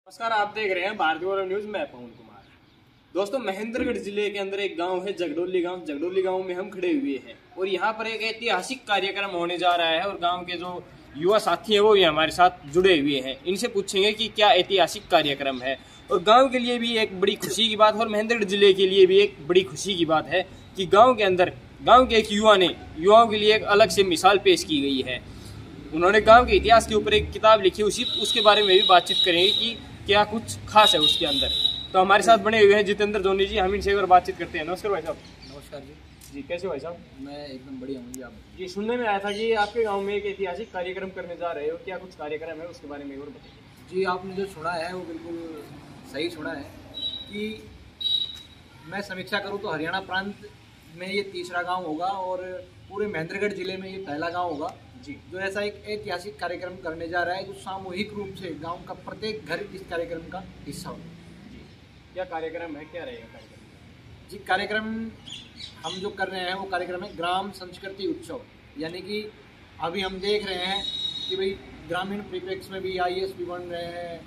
नमस्कार, आप देख रहे हैं भारतीय गौरव न्यूज। मैं पवन कुमार। दोस्तों, महेंद्रगढ़ जिले के अंदर एक गांव है जगडोली गांव। जगडोली गांव में हम खड़े हुए हैं और यहाँ पर एक ऐतिहासिक कार्यक्रम होने जा रहा है और गांव के जो युवा साथी हैं वो भी हमारे साथ जुड़े हुए हैं। इनसे पूछेंगे कि क्या ऐतिहासिक कार्यक्रम है और गाँव के लिए भी एक बड़ी खुशी की बात है और महेंद्रगढ़ जिले के लिए भी एक बड़ी खुशी की बात है कि गाँव के अंदर गाँव के एक युवाओं के लिए एक अलग से मिसाल पेश की गई है। उन्होंने गाँव के इतिहास के ऊपर एक किताब लिखी, उसके बारे में भी बातचीत करेंगे कि क्या कुछ खास है उसके अंदर। तो हमारे साथ बने हुए हैं जितेंद्र धोनी जी। हम इनसे एक बार बातचीत करते हैं। नमस्कार भाई साहब। नमस्कार जी। जी, कैसे हो भाई साहब? मैं एकदम बढ़िया हूँ जी। आप जी, सुनने में आया था कि आपके गांव में एक ऐतिहासिक कार्यक्रम करने जा रहे हो। क्या कुछ कार्यक्रम है उसके बारे में और बताइए। जी, आपने जो सुना है वो बिल्कुल सही सुना है कि मैं समीक्षा करूँ तो हरियाणा प्रांत में ये तीसरा गांव होगा और पूरे महेंद्रगढ़ जिले में ये पहला गांव होगा जी, जो ऐसा एक ऐतिहासिक कार्यक्रम करने जा रहा है, जो सामूहिक रूप से गांव का प्रत्येक घर इस कार्यक्रम का हिस्सा होगा। जी, क्या कार्यक्रम है, क्या रहेगा कार्यक्रम? जी, कार्यक्रम हम जो कर रहे हैं वो कार्यक्रम है ग्राम संस्कृति उत्सव। यानी कि अभी हम देख रहे हैं कि भाई ग्रामीण परिप्रेक्ष्य में भी IAS भी बन रहे हैं।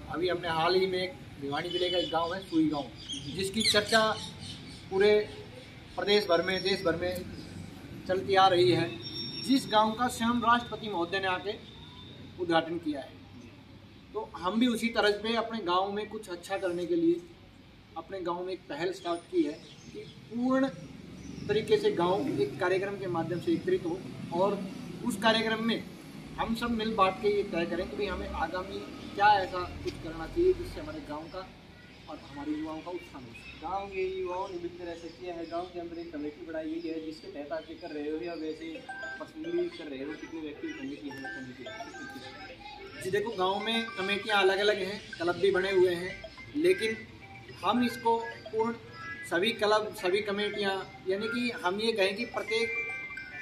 अभी हमने हाल ही में एक भिवानी जिले का एक गांव है सुई गांव, जिसकी चर्चा पूरे प्रदेश भर में देश भर में चलती आ रही है, जिस गांव का स्वयं राष्ट्रपति महोदय ने आके उद्घाटन किया है। तो हम भी उसी तरह पे अपने गांव में कुछ अच्छा करने के लिए अपने गांव में एक पहल स्टार्ट की है कि पूर्ण तरीके से गांव एक कार्यक्रम के माध्यम से एकत्रित हो और उस कार्यक्रम में हम सब मिल बांट के ये तय करें कि भाई हमें आगामी क्या ऐसा कुछ करना चाहिए जिससे हमारे गांव का और हमारे युवाओं का उत्थान हो। गाँव के युवाओं ने मिलकर ऐसा किया है। गाँव के अंदर एक कमेटी बनाई गई है जिसके तहत आप ये कर रहे हो या वैसे पर्सनली कर रहे हो? कितने व्यक्ति कमेटी है? जी देखो, गांव में कमेटियां अलग अलग हैं, क्लब भी बने हुए हैं, लेकिन हम इसको पूर्ण सभी क्लब सभी कमेटियां, यानी कि हम ये कहें कि प्रत्येक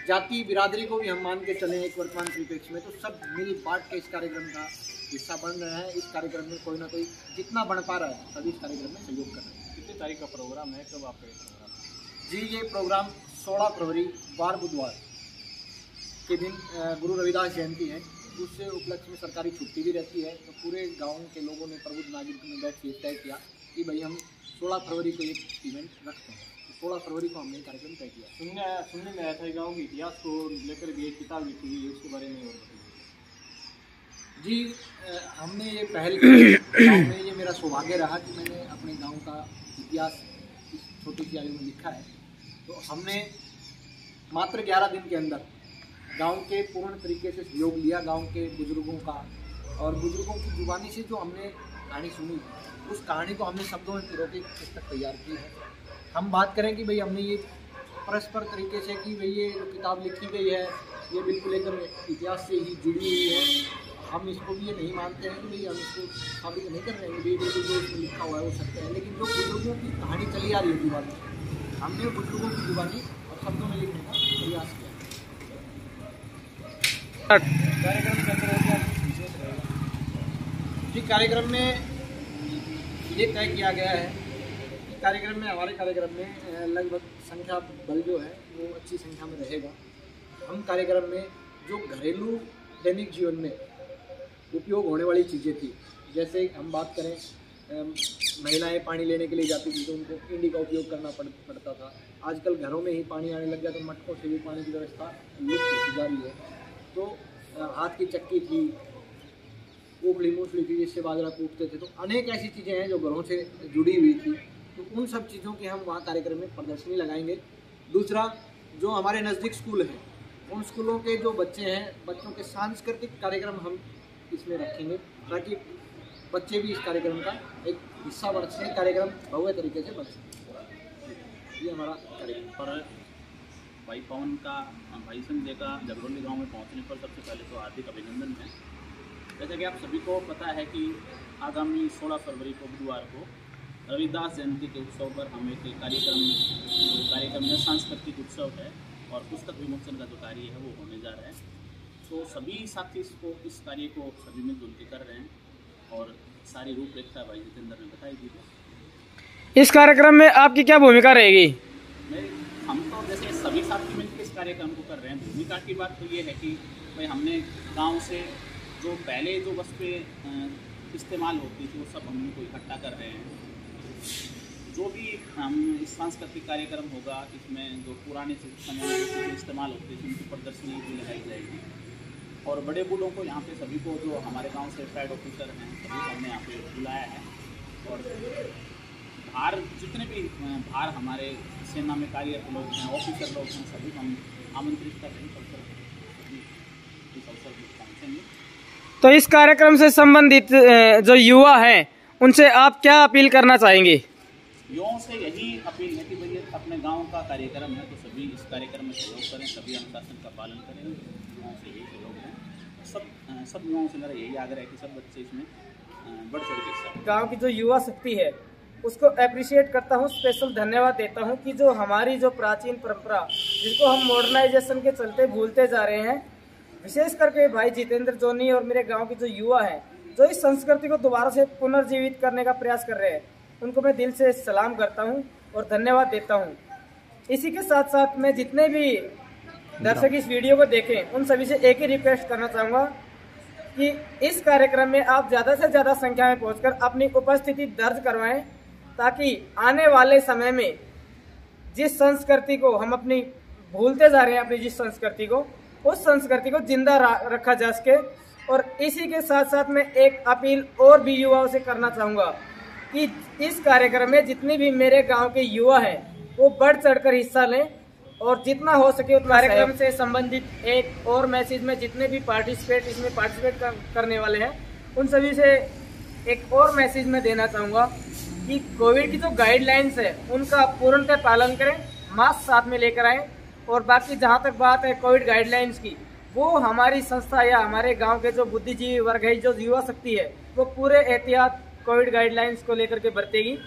जाति बिरादरी को भी हम मान के चलें एक वर्तमान परिप्रेक्ष्य में, तो सब मिल बांट के इस कार्यक्रम का हिस्सा बन रहे हैं। इस कार्यक्रम में कोई ना कोई जितना बन पा रहा है सभी इस कार्यक्रम में सहयोग कर रहे हैं। कितनी तारीख का प्रोग्राम है, कब आपका प्रोग्राम? जी, ये प्रोग्राम 16 फरवरी वार बुधवार के दिन गुरु रविदास जयंती है, उससे उपलक्ष्य में सरकारी छुट्टी भी रहती है। तो पूरे गांव के लोगों ने प्रबुद्ध नागरिकों ने बैठ के तय किया कि भाई हम 16 फरवरी को एक इवेंट रखते हैं। तो 16 फरवरी को हमने कार्यक्रम तय किया। सुनने में आया था गाँव के इतिहास को लेकर भी एक किताब लिखी हुई है, उसके बारे में और बताइए। जी, हमने ये पहल की। गाँव में ये मेरा सौभाग्य रहा कि मैंने अपने गांव का इतिहास इस छोटी सी आयु में लिखा है। तो हमने मात्र 11 दिन के अंदर गांव के पूर्ण तरीके से सहयोग लिया, गांव के बुजुर्गों का, और बुजुर्गों की जुबानी से जो हमने कहानी सुनी उस कहानी को हमने शब्दों में पिरो के पुस्तक तैयार की है। हम बात करें कि भाई हमने ये परस्पर तरीके से कि भाई ये जो किताब लिखी गई है ये बिल्कुल एकदम इतिहास से ही जुड़ी हुई है। हम इसको भी ये नहीं मानते हैं कि भाई हम इसको साबित नहीं कर रहे हैं कि बिल्कुल जो इसमें लिखा हुआ है वो सत्य है, लेकिन जो बुजुर्गों की कहानी चली आ रही है जुबानी, हमने बुजुर्गों की जुबानी और शब्दों में लिखने का प्रयास किया। कार्यक्रम के अंदर क्या कुछ विशेष रहेगा? जी, कार्यक्रम में ये तय किया गया है कि कार्यक्रम में हमारे कार्यक्रम में लगभग संख्या बल जो है वो अच्छी संख्या में रहेगा। हम कार्यक्रम में जो घरेलू दैनिक जीवन में उपयोग होने वाली चीज़ें थी, जैसे हम बात करें महिलाएं पानी लेने के लिए जाती थी तो उनको इंडी का उपयोग करना पड़ता था। आजकल घरों में ही पानी आने लग गया तो मटकों से भी पानी की व्यवस्था लुप्त होती जा रही है। तो हाथ की चक्की थी, ओखली मूसली थी जिससे बाजरा कूटते थे। तो अनेक ऐसी चीज़ें हैं जो घरों से जुड़ी हुई थी, तो उन सब चीज़ों की हम वहाँ कार्यक्रम में प्रदर्शनी लगाएंगे। दूसरा, जो हमारे नज़दीक स्कूल हैं उन स्कूलों के जो बच्चे हैं, बच्चों के सांस्कृतिक कार्यक्रम हम इसमें रखेंगे ताकि बच्चे भी इस कार्यक्रम का एक हिस्सा बन सकें, कार्यक्रम भव्य तरीके से बन सकें। ये हमारा कार्यक्रम। पर भाई पवन का, भाई संजय का जगडोली गांव में पहुंचने पर सबसे पहले तो हार्दिक अभिनंदन है। जैसा कि आप सभी को पता है कि आगामी 16 फरवरी को बुधवार को रविदास जयंती के उत्सव पर हम एक कार्यक्रम में सांस्कृतिक उत्सव है और पुस्तक विमोचन का जो कार्य है वो होने जा रहा है। तो सभी साथी इस कार्य को सभी मिलजुल के कर रहे हैं और सारी रूपरेखा भाई जितेंद्र ने बताई दी है। इस कार्यक्रम में आपकी क्या भूमिका रहेगी? हम तो जैसे सभी साथी मिलकर इस कार्यक्रम को कर रहे हैं। भूमिका की बात तो ये है कि भाई हमने गांव से जो पहले जो बस पे इस्तेमाल होती थी वो सब हम इनको इकट्ठा कर रहे हैं। जो भी हम सांस्कृतिक कार्यक्रम होगा इसमें जो पुराने समय में जो चीज़ें इस्तेमाल होती थी उनकी प्रदर्शनी भी लगाई जाएगी। और बड़े बूढ़ों को यहाँ पे सभी को जो हमारे गांव से रिटायर्ड ऑफिसर हैं सभी को हमने यहाँ पे बुलाया है। और बाहर जितने भी बाहर हमारे सेना में कार्यरत लोग हैं, ऑफिसर लोग हैं, सभी हम आमंत्रित कर रहे हैं इस अवसर पर पहुँचेंगे। तो इस कार्यक्रम से संबंधित जो युवा हैं उनसे आप क्या अपील करना चाहेंगे? युवाओं से यही अपील है कि भाई अपने गांव का कार्यक्रम है तो सभी इस कार्यक्रम में सहयोग करें, सभी अनुशासन का पालन करें। युवाओं से यही सहयोग है, सब युवाओं से मेरा यही आग्रह है कि सब बच्चे इसमें बढ़ चढ़ के हिस्सा। गाँव की जो युवा शक्ति है उसको अप्रिशिएट करता हूँ, स्पेशल धन्यवाद देता हूँ कि जो हमारी जो प्राचीन परंपरा जिसको हम मॉडर्नाइजेशन के चलते भूलते जा रहे हैं, विशेष करके भाई जितेंद्र जोनी और मेरे गांव के जो युवा हैं जो इस संस्कृति को दोबारा से पुनर्जीवित करने का प्रयास कर रहे हैं, उनको मैं दिल से सलाम करता हूं और धन्यवाद देता हूं। इसी के साथ साथ मैं जितने भी दर्शक इस वीडियो को देखें उन सभी से एक ही रिक्वेस्ट करना चाहूँगा कि इस कार्यक्रम में आप ज़्यादा से ज़्यादा संख्या में पहुँचकर अपनी उपस्थिति दर्ज करवाएं, ताकि आने वाले समय में जिस संस्कृति को हम अपनी भूलते जा रहे हैं, अपनी जिस संस्कृति को, उस संस्कृति को जिंदा रखा जा सके। और इसी के साथ साथ मैं एक अपील और भी युवाओं से करना चाहूँगा कि इस कार्यक्रम में जितने भी मेरे गांव के युवा हैं वो बढ़ चढ़कर हिस्सा लें और जितना हो सके उतना। कार्यक्रम से संबंधित एक और मैसेज में जितने भी इसमें पार्टिसिपेट करने वाले हैं उन सभी से एक और मैसेज में देना चाहूँगा कि कोविड की जो गाइडलाइंस है उनका पूर्णतः पालन करें, मास्क साथ में लेकर आएँ। और बाकी जहाँ तक बात है कोविड गाइडलाइंस की, वो हमारी संस्था या हमारे गांव के जो बुद्धिजीवी वर्ग है, जो युवा शक्ति है, वो पूरे एहतियात कोविड गाइडलाइंस को लेकर के बरतेगी।